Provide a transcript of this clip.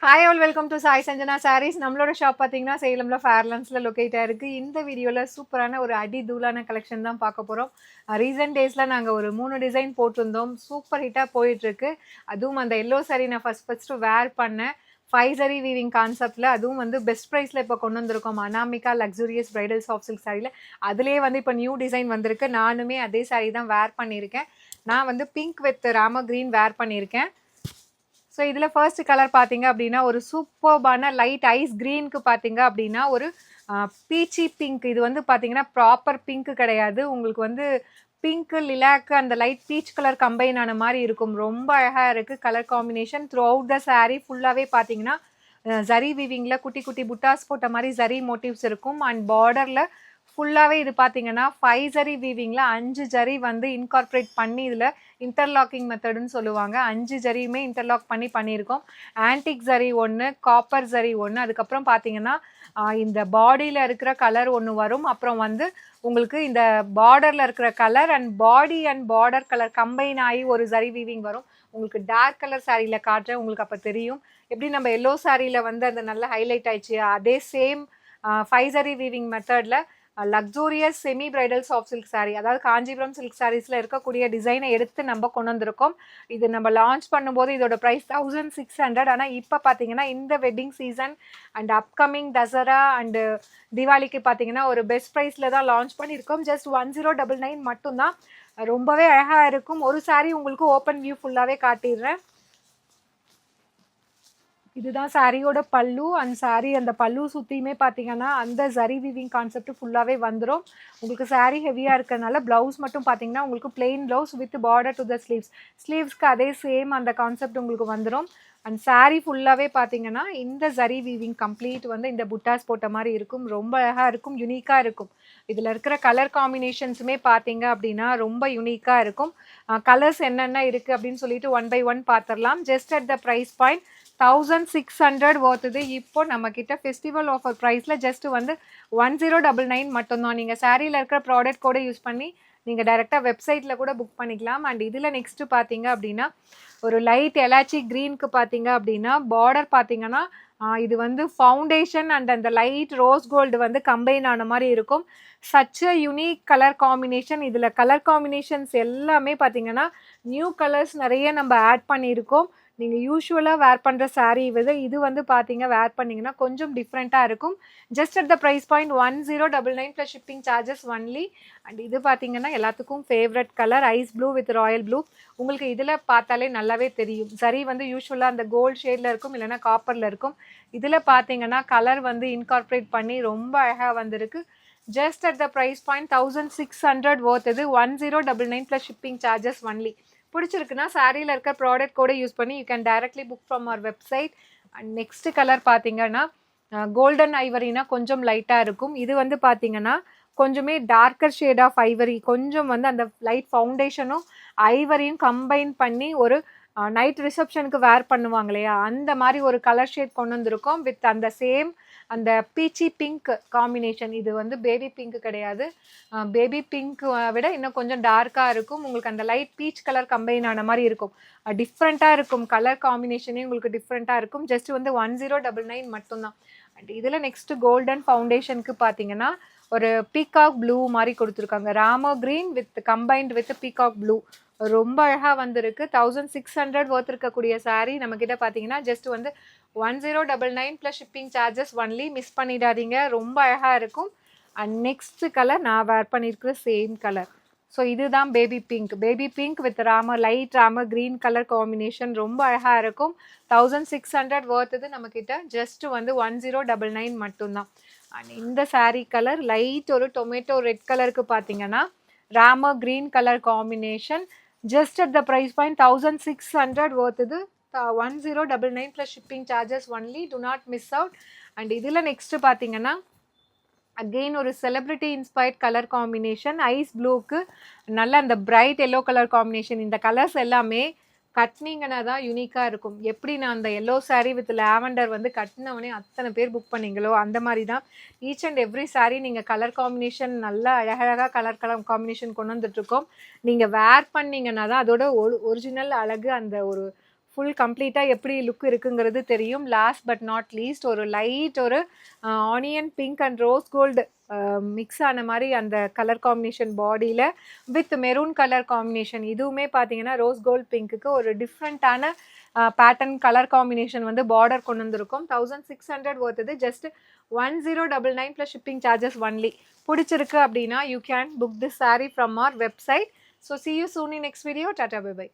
Hi all welcome to Sai Sanjana sarees. நம்மளோட shop பார்த்தீங்கன்னா சேலமில் ஃபேர்லன்ஸில் locate ஆயிருக்கு. இந்த வீடியோவில் சூப்பரான ஒரு அடி தூளான கலெக்ஷன் தான் பார்க்க போகிறோம். ரீசெண்ட் டேஸில் நாங்கள் ஒரு 3 டிசைன் போட்டிருந்தோம். சூப்பர் ஹிட்டாக போயிட்டுருக்கு. அதுவும் அந்த எல்லோ சாரீ நான் ஃபஸ்ட்டு வேர் பண்ணேன். 5 சரி வீவிங் கான்செப்டில், அதுவும் வந்து பெஸ்ட் ப்ரைஸில் இப்போ கொண்டு வந்திருக்கோம். Anamika luxurious bridal soft silk சாரியில். அதுலேயே வந்து இப்போ நியூ டிசைன் வந்திருக்கு. நானுமே அதே சாரீ தான் வேர் பண்ணியிருக்கேன். நான் வந்து பிங்க் வித் ராம க்ரீன் வேர் பண்ணியிருக்கேன். ஸோ இதில் ஃபர்ஸ்ட் கலர் பார்த்தீங்க அப்படின்னா ஒரு சூப்பர்பான லைட் ஐஸ் க்ரீனுக்கு பார்த்தீங்க அப்படின்னா ஒரு பீச்சி பிங்க். இது வந்து பார்த்தீங்கன்னா ப்ராப்பர் பிங்க் கிடையாது. உங்களுக்கு வந்து பிங்க்கு லிலாக்கு அந்த லைட் பீச் கலர் கம்பைன் ஆன மாதிரி இருக்கும். ரொம்ப அழகாக இருக்குது colour combination. Through out the sari ஃபுல்லாகவே பார்த்தீங்கன்னா ஜரி வீவிங்கில் குட்டி குட்டி புட்டாஸ் போட்ட மாதிரி ஜரி மோட்டிவ்ஸ் இருக்கும். அண்ட் பார்டரில் ஃபுல்லாகவே இது பார்த்தீங்கன்னா 5 ஜரி வீவிங்கில் 5 ஜரி வந்து இன்கார்பரேட் பண்ணி இதில் இன்டர்லாக்கிங் மெத்தடுன்னு சொல்லுவாங்க. 5 ஜரியுமே இன்டர்லாக் பண்ணி பண்ணியிருக்கோம். ஆன்டிக் ஜரி ஒன்று, காப்பர் ஜரி ஒன்று, அதுக்கப்புறம் பார்த்தீங்கன்னா இந்த பாடியில் இருக்கிற கலர் ஒன்று வரும். அப்புறம் வந்து உங்களுக்கு இந்த பார்டரில் இருக்கிற colour and body and border colour combine ஆகி ஒரு ஜரி வீவிங் வரும். உங்களுக்கு டார்க் கலர் சாரியில் காட்டுறேன், உங்களுக்கு அப்போ தெரியும். எப்படி நம்ம எல்லோ சாரியில் வந்து அந்த நல்ல ஹைலைட் ஆயிடுச்சு, அதே சேம் 5 ஜரி வீவிங் மெத்தடில் luxurious semi bridal soft silk sari, அதாவது காஞ்சிபுரம் சில்க் சாரீஸில் இருக்கக்கூடிய டிசைனை எடுத்து நம்ம கொண்டு வந்திருக்கோம். இது நம்ம லான்ச் பண்ணும்போது இதோட ப்ரைஸ் 1600. ஆனால் இப்போ பார்த்தீங்கன்னா இந்த wedding season and upcoming Dasara and தீபாவளிக்கு பார்த்தீங்கன்னா ஒரு பெஸ்ட் ப்ரைஸில் தான் லான்ச் பண்ணியிருக்கோம். ஜஸ்ட் 1099 மட்டும்தான். ரொம்பவே அழகாக இருக்கும். ஒரு சாரீ உங்களுக்கு ஓப்பன் வியூ ஃபுல்லாகவே காட்டிடுறேன். இதுதான் சாரியோட பல்லு. அந்த சாரீ அந்த பல்லு சுற்றியுமே பார்த்தீங்கன்னா அந்த ஜரி வீவிங் கான்செப்ட் ஃபுல்லாகவே வந்துடும். உங்களுக்கு சாரீ ஹெவியாக இருக்கிறதுனால ப்ளவுஸ் மட்டும் பார்த்தீங்கன்னா உங்களுக்கு plain blouse with border to the ஸ்லீவ்ஸ்க்கு அதே சேம் அந்த கான்செப்ட் உங்களுக்கு வந்துடும். அண்ட் சாரீ ஃபுல்லாகவே பார்த்தீங்கன்னா இந்த ஜரி வீவிங் கம்ப்ளீட் வந்து இந்த புட்டாஸ் போட்ட மாதிரி இருக்கும். ரொம்ப அழகாக இருக்கும், யுனிக்காக இருக்கும். இதில் இருக்கிற கலர் காம்பினேஷன்ஸுமே பார்த்தீங்க அப்படின்னா ரொம்ப யுனிக்காக இருக்கும். கலர்ஸ் என்னென்ன இருக்குது அப்படின்னு சொல்லிட்டு 1 by 1 பார்த்துடலாம். Just at the price point 1600 வருது. இப்போ நம்ம கிட்ட ஃபெஸ்டிவல் ஆஃபர் ப்ரைஸில் ஜஸ்ட் வந்து 1099 மட்டும்தான். நீங்கள் சாரியில் இருக்கிற ப்ராடக்ட் கூட யூஸ் பண்ணி நீங்கள் டைரெக்டாக வெப்சைட்டில் கூட புக் பண்ணிக்கலாம். அண்ட் இதில் நெக்ஸ்ட்டு பார்த்தீங்க அப்படின்னா ஒரு லைட் எலாச்சி க்ரீனுக்கு பார்த்தீங்க அப்படின்னா பார்டர் பார்த்தீங்கன்னா இது வந்து ஃபவுண்டேஷன் அண்ட் அந்த லைட் ரோஸ் கோல்டு வந்து கம்பைன் ஆன மாதிரி இருக்கும். Such a unique colour combination. இதில் கலர் காம்பினேஷன்ஸ் எல்லாமே பார்த்தீங்கன்னா நியூ கலர்ஸ் நிறைய நம்ம ஆட் பண்ணியிருக்கோம். நீங்கள் யூஸ்வலாக வேர் பண்ணுற சாரீ விட இது வந்து பார்த்தீங்க வேர் பண்ணிங்கன்னா கொஞ்சம் டிஃப்ரெண்ட்டாக இருக்கும். Just at the price point 1099 plus shipping charges only. And இது பார்த்தீங்கன்னா எல்லாத்துக்கும் favourite colour is blue with royal blue. உங்களுக்கு இதில் பார்த்தாலே நல்லாவே தெரியும். சரி வந்து யூஸ்வலாக அந்த கோல்டு ஷேடில் இருக்கும், இல்லைனா காப்பரில் இருக்கும். இதில் பார்த்தீங்கன்னா கலர் வந்து இன்கார்பரேட் பண்ணி ரொம்ப அழகாக வந்திருக்கு. Just at the price point 1600 வருது. 1099 ப்ளஸ் ஷிப்பிங் சார்ஜஸ் ஒன்லி. பிடிச்சிருக்குன்னா சாரியில் இருக்க ப்ராடக்ட் கூட யூஸ் பண்ணி you can directly book from our website. And next colour பார்த்தீங்கன்னா கோல்டன் ஐவரினா கொஞ்சம் லைட்டாக இருக்கும். இது வந்து பார்த்தீங்கன்னா கொஞ்சமே டார்க்கர் ஷேட் ஆஃப் ஐவரி, கொஞ்சம் வந்து அந்த லைட் ஃபவுண்டேஷனும் ஐவரியும் கம்பைன் பண்ணி ஒரு நைட் ரிசப்ஷனுக்கு வேர் பண்ணுவாங்க இல்லையா, அந்த மாதிரி ஒரு கலர் ஷேட் கொண்டு வந்திருக்கோம் வித் அந்த சேம் அந்த பீச்சி பிங்க் காம்பினேஷன். இது வந்து பேபி பிங்க் கிடையாது, பேபி பிங்க் விட இன்னும் கொஞ்சம் டார்க்காக இருக்கும். உங்களுக்கு அந்த லைட் பீச் கலர் கம்பைன் ஆன மாதிரி இருக்கும். டிஃப்ரெண்ட்டாக இருக்கும். கலர் காம்பினேஷனே உங்களுக்கு டிஃப்ரெண்ட்டாக இருக்கும். ஜஸ்ட் வந்து 1099 மட்டும்தான். அண்ட் இதில் நெக்ஸ்ட்டு கோல்டன் ஃபவுண்டேஷனுக்கு பார்த்தீங்கன்னா ஒரு பீகாக் ப்ளூ மாதிரி கொடுத்துருக்காங்க. ராமோ green with combined with peacock blue. ரொம்ப அழகாக வந்திருக்கு. 1600 ஒர்த் இருக்கக்கூடிய சாரீ நம்மக்கிட்ட பார்த்தீங்கன்னா ஜஸ்ட் வந்து 1099 plus shipping charges only. Miss பண்ணிடாதீங்க, ரொம்ப அழகாக இருக்கும். அண்ட் நெக்ஸ்ட் கலர் நான் வேர் பண்ணியிருக்கிற சேம் கலர். ஸோ இதுதான் baby pink with light Ramar green colour combination. ரொம்ப அழகாக இருக்கும். 1600 வருது நம்மக்கிட்ட. ஜஸ்ட் வந்து 1099 மட்டும்தான். அண்ட் இந்த சாரீ கலர் லைட் ஒரு டொமேட்டோ ரெட் கலருக்கு பார்த்தீங்கன்னா Ramar green colour combination. Just at the price point 1600 வருது. 1099 plus shipping charges only. Do not miss out. And இதில் நெக்ஸ்ட்டு பார்த்தீங்கன்னா அகெயின் ஒரு celebrity inspired colour combination. Ice ப்ளூக்கு நல்ல அந்த பிரைட் எல்லோ கலர் காம்பினேஷன். இந்த கலர்ஸ் எல்லாமே கட்டினீங்கன்னா தான் யூனிக்காக இருக்கும். எப்படி நான் அந்த எல்லோ சாரீ வித் லாவெண்டர் வந்து கட்டினவனே அத்தனை பேர் புக் பண்ணிங்களோ அந்த மாதிரி தான் ஈச் அண்ட் எவ்ரி சாரீ நீங்கள் கலர் காம்பினேஷன் நல்லா அழகழகாக கலர் காம்பினேஷன் கொண்டு வந்துட்ருக்கோம். நீங்கள் வேர் பண்ணிங்கன்னா தான் அதோட ஒரிஜினல் அழகு, அந்த ஒரு ஃபுல் கம்ப்ளீட்டாக எப்படி லுக் இருக்குங்கிறது தெரியும். லாஸ்ட் பட் நாட் லீஸ்ட் ஒரு லைட் ஒரு onion pink and rose gold mix ஆன மாதிரி அந்த கலர் காம்பினேஷன் பாடியில் வித் மெரூன் கலர் காம்பினேஷன். இதுவுமே பார்த்தீங்கன்னா ரோஸ் கோல்ட் பிங்க்குக்கு ஒரு டிஃப்ரெண்ட்டான பேட்டர்ன் கலர் காம்பினேஷன் வந்து பார்டர் கொண்டு வந்திருக்கும். 1600 வருது. ஜஸ்ட் 1099 ப்ளஸ் ஷிப்பிங் சார்ஜஸ் ஒன்லி. பிடிச்சிருக்கு அப்படின்னா you can book this saree from our website. So see you soon in next video. Tata, bye bye.